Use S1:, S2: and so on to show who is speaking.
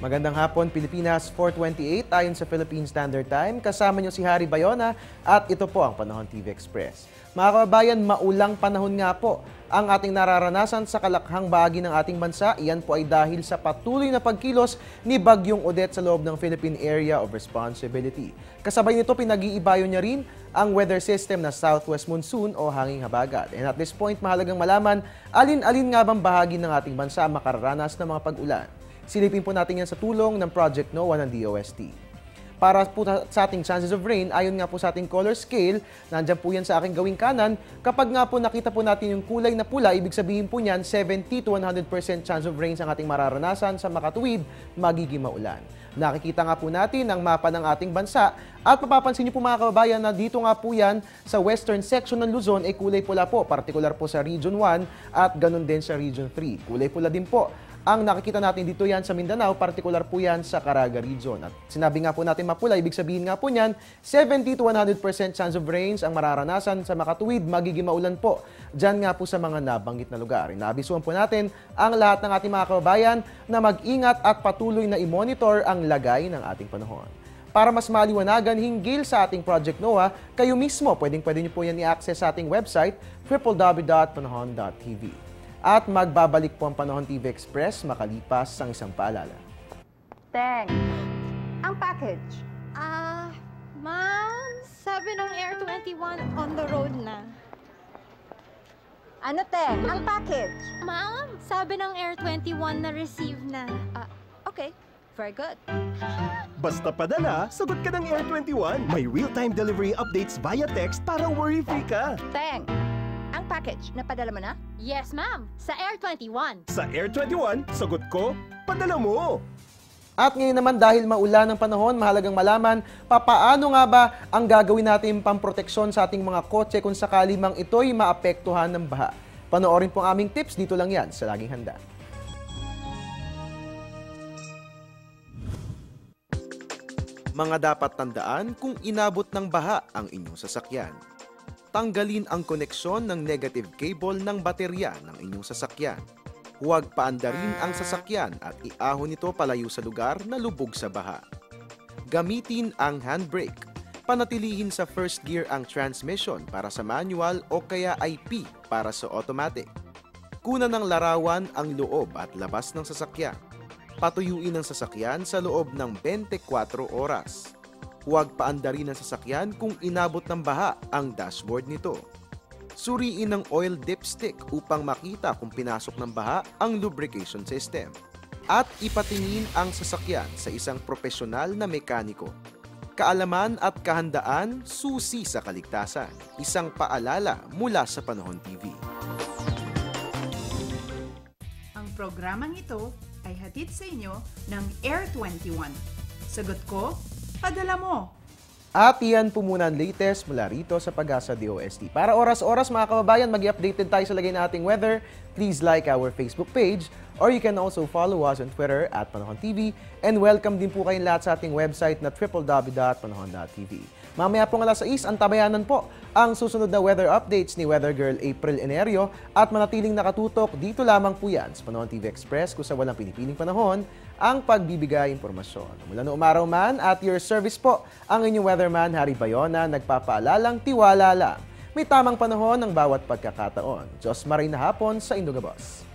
S1: Magandang hapon, Pilipinas, 4:28 ayon sa Philippine Standard Time. Kasama niyo si Harry Bayona at ito po ang Panahon TV Express. Mga kababayan, maulang panahon nga po ang ating nararanasan sa kalakhang bahagi ng ating bansa. Iyan po ay dahil sa patuloy na pagkilos ni Bagyong Odette sa loob ng Philippine Area of Responsibility. Kasabay nito, pinag-iibayo niya rin ang weather system na Southwest Monsoon o Hanging Habagat. And at this point, mahalagang malaman alin-alin nga bang bahagi ng ating bansa makararanas ng mga pag-ulan. Silipin po natin yan sa tulong ng Project NOAA ng DOST. Para po sa ating chances of rain, ayon nga po sa ating color scale, nandyan po yan sa aking gawing kanan. Kapag nga po nakita po natin yung kulay na pula, ibig sabihin po niyan 70 to 100% chance of rain ang ating mararanasan sa makatuwid, magiging maulan. Nakikita nga po natin ang mapa ng ating bansa at mapapansin niyo po mga kababayan na dito nga po yan sa western section ng Luzon ay kulay pula po, particular po sa Region 1 at ganun din sa Region 3. Kulay pula din po ang nakikita natin dito yan sa Mindanao, particular po yan sa Caraga Region. At sinabi nga po natin mapula, ibig sabihin nga po niyan, 70 to 100% chance of rains ang mararanasan sa makatuwid, magiging maulan po. Diyan nga po sa mga nabanggit na lugar. Inaabisuhan po natin ang lahat ng ating mga kababayan na mag-ingat at patuloy na i-monitor ang lagay ng ating panahon. Para mas maliwanagan hinggil sa ating Project NOAA, kayo mismo pwede niyo po yan i-access sa ating website www.panahon.tv. At magbabalik po ang Panahon TV Express makalipas ang isang paalala.
S2: Teng, ang package.
S3: Ma'am, sabi ng Air 21 on the road na.
S2: Ano, Teng? Ang package.
S3: Ma'am, sabi ng Air 21 na receive na.
S2: Okay, very good.
S4: Basta padala, sagot ka ng Air 21. May real-time delivery updates via text para worry-free ka.
S2: Teng, ang package, napadala mo na?
S3: Yes, ma'am, sa Air 21.
S4: Sa Air 21, sagot ko, padala mo.
S1: At ngayon naman dahil maulan ang panahon, mahalagang malaman papaano nga ba ang gagawin natin pamproteksyon sa ating mga kotse kung sakali mang ito'y maapektuhan ng baha. Panoorin po ang aming tips, dito lang yan sa Laging Handa. Mga dapat tandaan kung inabot ng baha ang inyong sasakyan. Tanggalin ang koneksyon ng negative cable ng baterya ng inyong sasakyan. Huwag paandarin ang sasakyan at iahon ito palayo sa lugar na lubog sa baha. Gamitin ang handbrake. Panatilihin sa first gear ang transmission para sa manual o kaya IP para sa automatic. Kunan ng larawan ang loob at labas ng sasakyan. Patuyuin ang sasakyan sa loob ng 24 oras. Huwag paandarin ang sasakyan kung inabot ng baha ang dashboard nito. Suriin ang oil dipstick upang makita kung pinasok ng baha ang lubrication system. At ipatingin ang sasakyan sa isang profesional na mekaniko. Kaalaman at kahandaan, susi sa kaligtasan. Isang paalala mula sa Panahon TV.
S5: Ang programang ito ay hatid sa inyo ng Air 21. Sagot ko, padala mo!
S1: At iyan po muna ang latest mula rito sa Pag-asa DOST. Para oras-oras mga kababayan, mag-updated tayo sa lagay ng ating weather. Please like our Facebook page or you can also follow us on Twitter at Panahon TV. And welcome din po kayong lahat sa ating website na www.panahon.tv. Mamaya pong alas 6, ang tabayanan po ang susunod na weather updates ni Weather Girl April Enerio at manatiling nakatutok dito lamang po yan sa Panahon TV Express kung sa walang pinipiling panahon ang pagbibigay impormasyon. Mula noong umaraw man at your service po ang inyong weatherman Harry Bayona nagpapaalalang tiwala lang. May tamang panahon ng bawat pagkakataon. Diyos maray na hapon sa Indogabos.